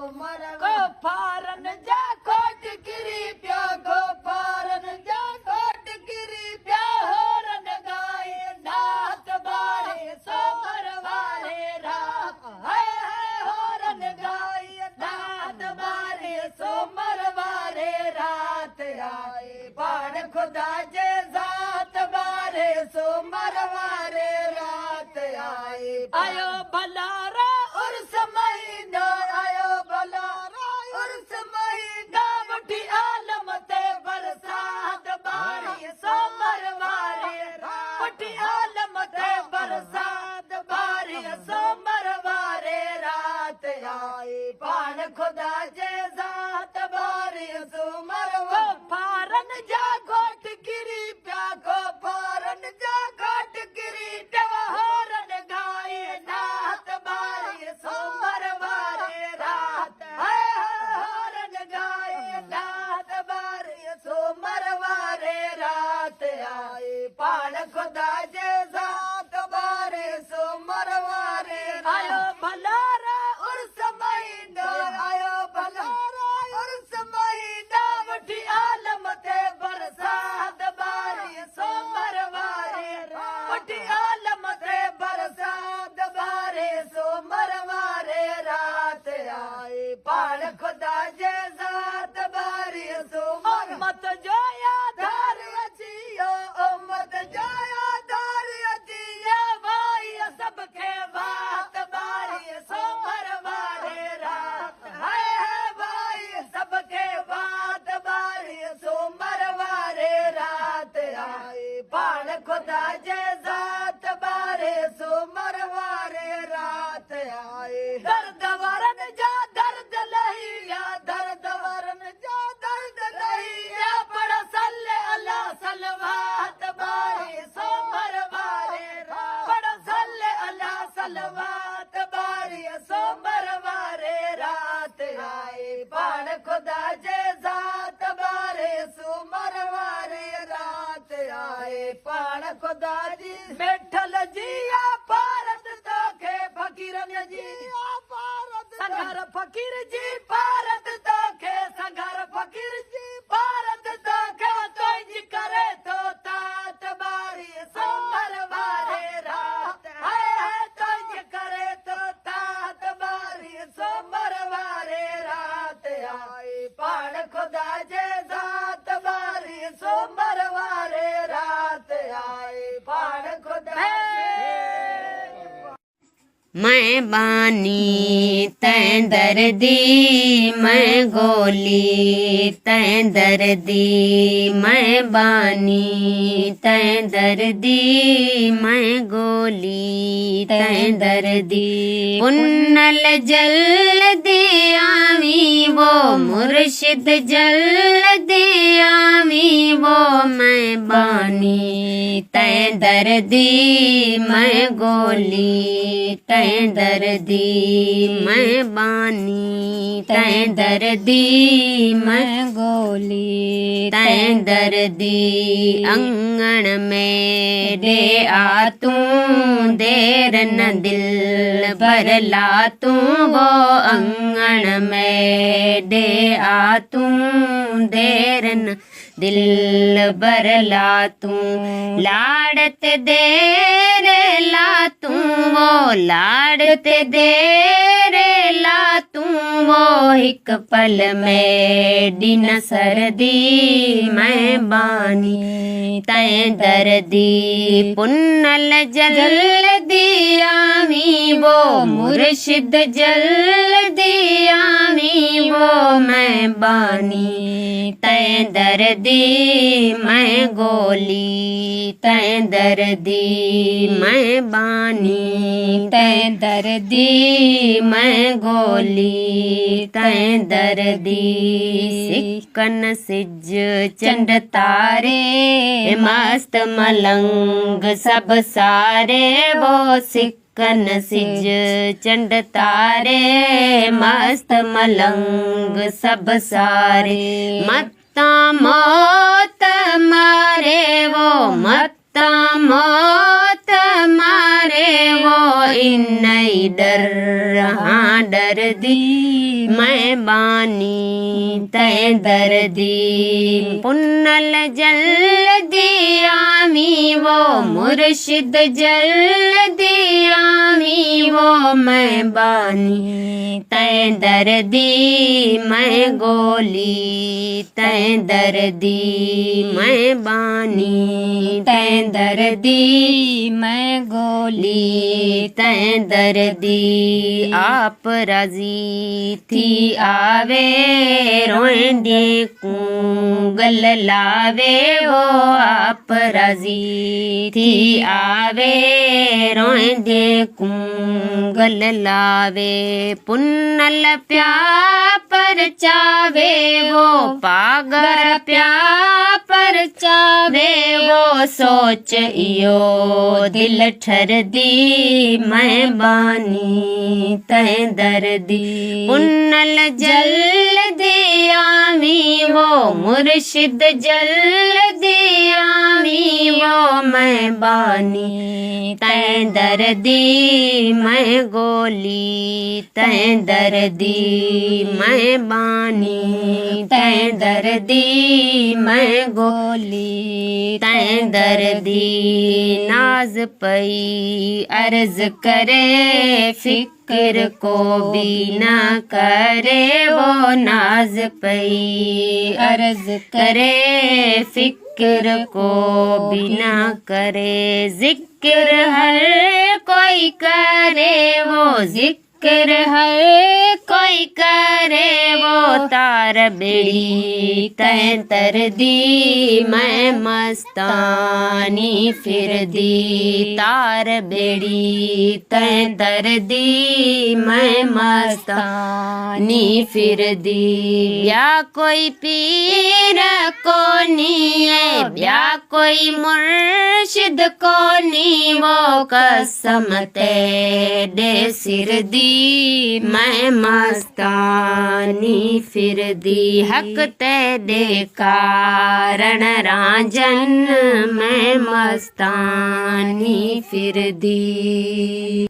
को फारन जा कोट गिरी प्या को फारन जा कोट गिरी प्या होरन गाय नाथ बारे सो मरवारे रात है होरन गाय नाथ बारे सो मरवारे रात आए बाण खुदा जे जात बारे सो मरवारे रात आए आयो भलारा उर्स महीना आयो भलारा उर्स महीना वठी आलम ते बरसात बारी सो मरवारे वठी आलम ते बरसात बारी सो मरवारे रात आए पाण खुदा जे जात बारी सो मरवा फारन जा घोट गिरी प्या को फारन जा घोट गिरी डवा होरन गाय नाथ बारी सो मरवारे रात है होरन गाय नाथ बारी सो मरवारे रात आए पाण खुदा जे जात बारे सो मरवारे आयो भलारा उर्स महीना आयो भलारा उर्स महीना वठी आलम ते बरसात बारी सो मरवारे वठी आलम ते बरसात बारे सो मरवारे रात आए पाण खुदा जे जात बारी सो मत जोया धार अचियो मत जोया धार अचियो भाई सबके बात बारी सो मरवारे रात है भाई सबके बात बारी सो मरवारे रात आए पाण खुदा जे जात बारे सो मरवारे रात आए दर्द वरन जा दर्द लहिया दर्द वरन जा दर्द लहिया पड़ सल्ले अला सलवात बारे सो मरवारे पड़ सल्ले अला सलवात बारे सो मरवारे रात आए पाण खुदा जे जात बारे सो मरवारे रात आए पाण खुदा जी बैठल जिया भारत तोखे फकीरन जी संघर फकीर जी भारत तोखे संघर फकीर जी भारत तोखे तुझ करे तो तात बारी सो मरवारे रात है तुझ करे तो तात बारी सो मरवारे रात आए पाण खुदा जे जात बारी सो मरवारे रात आए पाण खुदा मैं बानी तैं दर्दी मैं गोली तैं दर्दी मैं बानी तैं दर्दी मैं गोली तैं दर्दी पुन्नल जल दे आवी वो मुर्शिद जल दे आवी वो मैं बानी तैं दर्दी मैं गोली तैं दर्दी मैं बानी तैं दर्दी मैं गोली तैं दर्दी अंगन में दे आ तू देर न दिल भर ला तू वो अंगन में दे आ तू देर न दिल भर ला तू लाड़त देर ला तू वो लाड़त देर ला तू वो एक पल में दिन सर्दी मैं बानी तैं दर्दी पुन्नल जल दियामी वो मुर्शिद जल दियामी वो मैं बानी तैं दर्दी मैं गोली तैं दर्दी मैं बानी तैं दर्दी मैं गोली तैं दर्दी सिकन सिज चंड तारे मस्त मलंग सब सारे वो सिकन सिज चंड तारे मस्त मलंग सब सारे मत्ता मौत मारे वो मत्ता मौत मारे वो इन्नई डर हाँ डर दी मैं बानी तै दर्दी पुन्नल जल दियामी वो मुर्शिद जल दियामी वो मैं बानी तै दर्दी मैं गोली तै दर्दी मैं बानी तै दर्दी मैं गोली तै दर्दी आप राजी थी आवे रोए देखूं गल लावे वो आप राजी थी आवे रोए देखूं गल लावे पुन्नल प्या पर चावे वो पागर प्या पर चावे वो सोच इयो दिल ठर दी मैं बानी तै दर्दी पुन्नल जल दियामी वो मुर्शिद जल दियामी वो मैं बानी तै दर्दी मैं गोली तै दर्दी मैं बानी तै दर्दी मैं गोली तै दर्दी नाज पई अर्ज करे फिक्र को भी ना करे वो नाज पई अर्ज करे फिक्र को भी ना करे जिक्र हर कोई करे वो जिक्र हर कोई करे वो तार बेड़ी तै तर दी मैं मस्तानी फिर दी तार बेड़ी तै तर दी मैं मस्तानी फिर दी ब्या कोई पीर कोनी है ब्या कोई मुर्शिद कोनी वो कसम तेरे सिर दी मैं मस्तानी फिर दी हक तेरे कारण राजन मैं मस्तानी फिर दी।